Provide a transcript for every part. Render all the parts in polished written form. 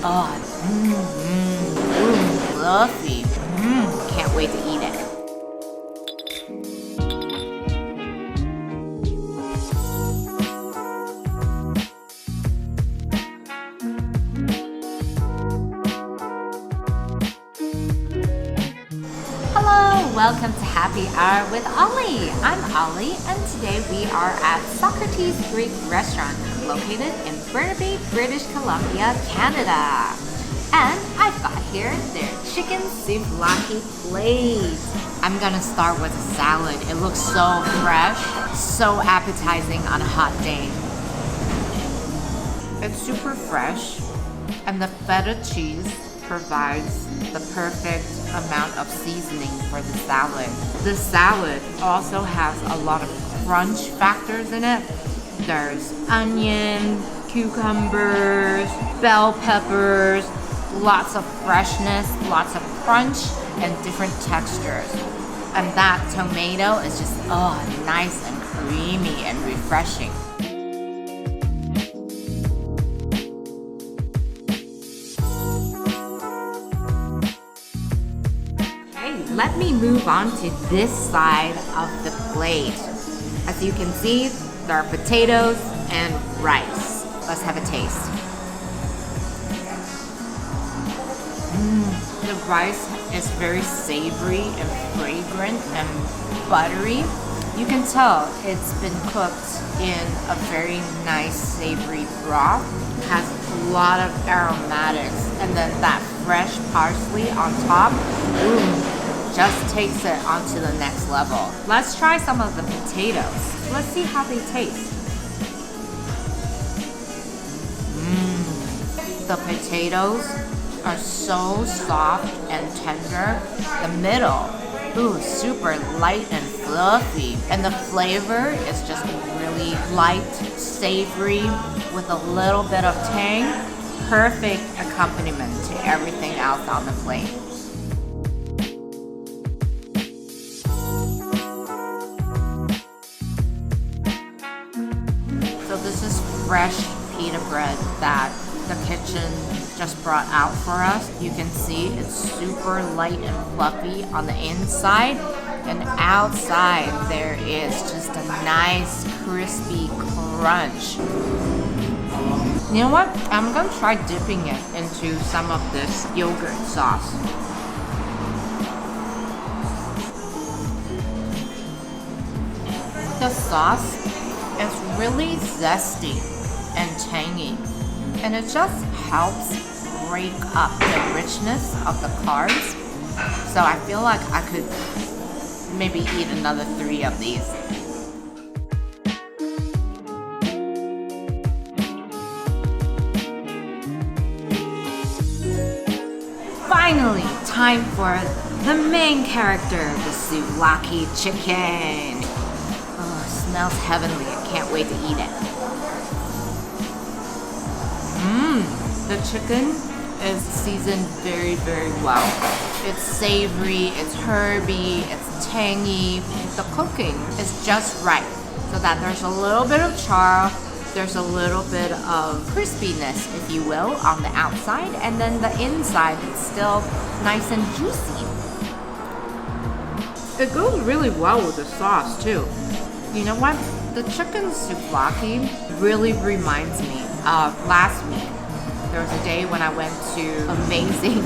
Oh, fluffy. Can't wait to eat it. Hello, welcome to Happy Hour with Ollie. I'm Ollie, and today we are at Socrates Greek Restaurant, located in Burnaby, British Columbia, Canada. And I've got here their chicken souvlaki plate. I'm gonna start with a salad. It looks so fresh, so appetizing on a hot day. It's super fresh, and the feta cheese provides the perfect amount of seasoning for the salad. The salad also has a lot of crunch factors in it. There's onion, cucumbers, bell peppers, lots of freshness, lots of crunch, and different textures. And that tomato is just, nice and creamy and refreshing. Let me move on to this side of the plate. As you can see, there are potatoes and rice. Let's have a taste. The rice is very savory and fragrant and buttery. You can tell it's been cooked in a very nice savory broth. It has a lot of aromatics, and then that fresh parsley on top. Just takes it onto the next level. Let's try some of the potatoes. Let's see how they taste. The potatoes are so soft and tender. The middle, super light and fluffy. And the flavor is just really light, savory, with a little bit of tang. Perfect accompaniment to everything else on the plate. This is fresh pita bread that the kitchen just brought out for us. You can see it's super light and fluffy on the inside, and outside there is just a nice crispy crunch. You know what? I'm gonna try dipping it into some of this yogurt sauce. The sauce is really zesty and tangy, and it just helps break up the richness of the carbs. So I feel like I could maybe eat another 3 of these. Finally, time for the main character, the souvlaki chicken. Smells heavenly. I can't wait to eat it. The chicken is seasoned very, very well. It's savory, it's herby, it's tangy. The cooking is just right, so that there's a little bit of char, there's a little bit of crispiness, if you will, on the outside, and then the inside is still nice and juicy. It goes really well with the sauce too. You know what? The chicken souvlaki really reminds me of last week. There was a day when I went to amazing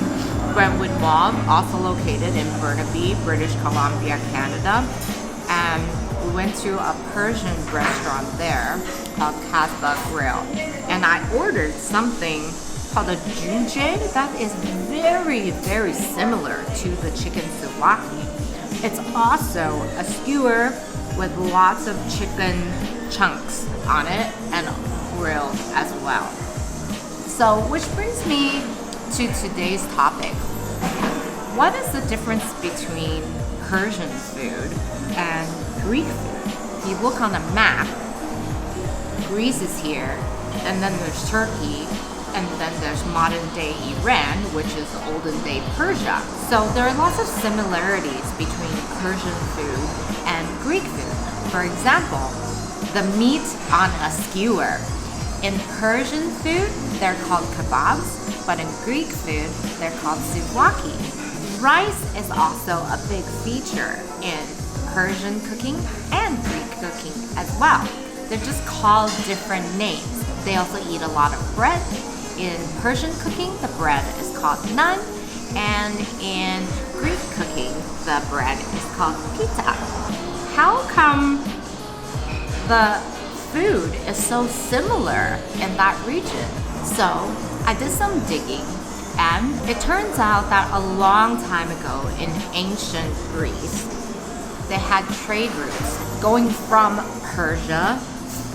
Brentwood Mall, also located in Burnaby, British Columbia, Canada. And we went to a Persian restaurant there called Casbah Grill. And I ordered something called a junjie that is very, very similar to the chicken souvlaki. It's also a skewer with lots of chicken chunks on it and grilled as well. So, which brings me to today's topic. What is the difference between Persian food and Greek food? If you look on the map, Greece is here, and then there's Turkey, and then there's modern day Iran, which is olden day Persia. So there are lots of similarities between Persian food and Greek food. For example, the meat on a skewer. In Persian food, they're called kebabs, but in Greek food, they're called souvlaki. Rice is also a big feature in Persian cooking and Greek cooking as well. They're just called different names. They also eat a lot of bread. In Persian cooking, the bread is called naan, and in Greek cooking, the bread is called pita. How come the food is so similar in that region? So I did some digging, and it turns out that a long time ago in ancient Greece, they had trade routes going from Persia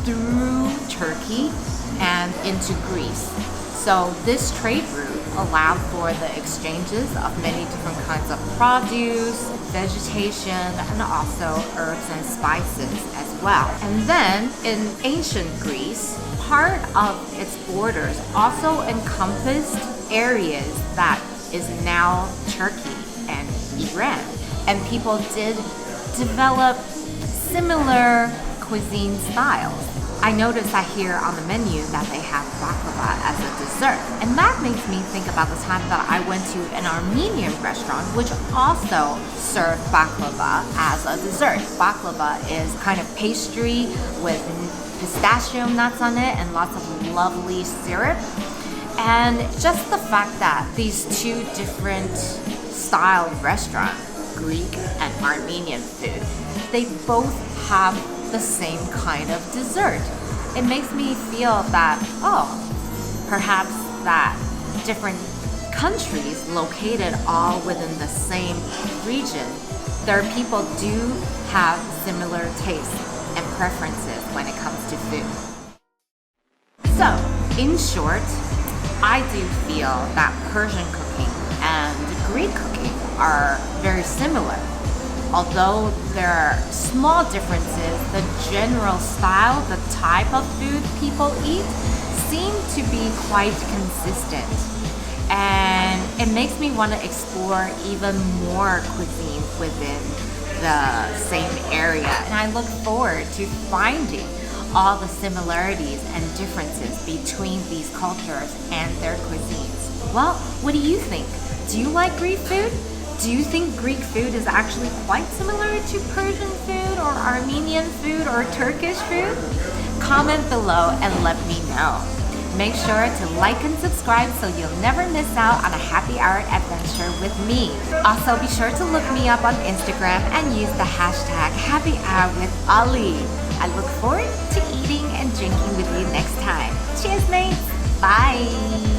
through Turkey and into Greece. So this trade route allowed for the exchanges of many different kinds of produce, vegetation, and also herbs and spices as well. And then in ancient Greece, part of its borders also encompassed areas that is now Turkey and Iran. And people did develop similar cuisine styles. I noticed that here on the menu that they have baklava as a dessert. And that makes me think about the time that I went to an Armenian restaurant which also served baklava as a dessert. Baklava is kind of pastry with pistachio nuts on it and lots of lovely syrup. And just the fact that these two different style restaurants, Greek and Armenian food, they both have the same kind of dessert. It makes me feel that, perhaps that different countries located all within the same region, their people do have similar tastes and preferences when it comes to food. So, in short, I do feel that Persian cooking and Greek cooking are very similar. Although there are small differences, the general style, the type of food people eat, seem to be quite consistent. And it makes me want to explore even more cuisines within the same area. And I look forward to finding all the similarities and differences between these cultures and their cuisines. Well, what do you think? Do you like Greek food? Do you think Greek food is actually quite similar to Persian food or Armenian food or Turkish food? Comment below and let me know. Make sure to like and subscribe so you'll never miss out on a happy hour adventure with me. Also, be sure to look me up on Instagram and use the hashtag #HappyHourWithOllie. I look forward to eating and drinking with you next time. Cheers, mates! Bye!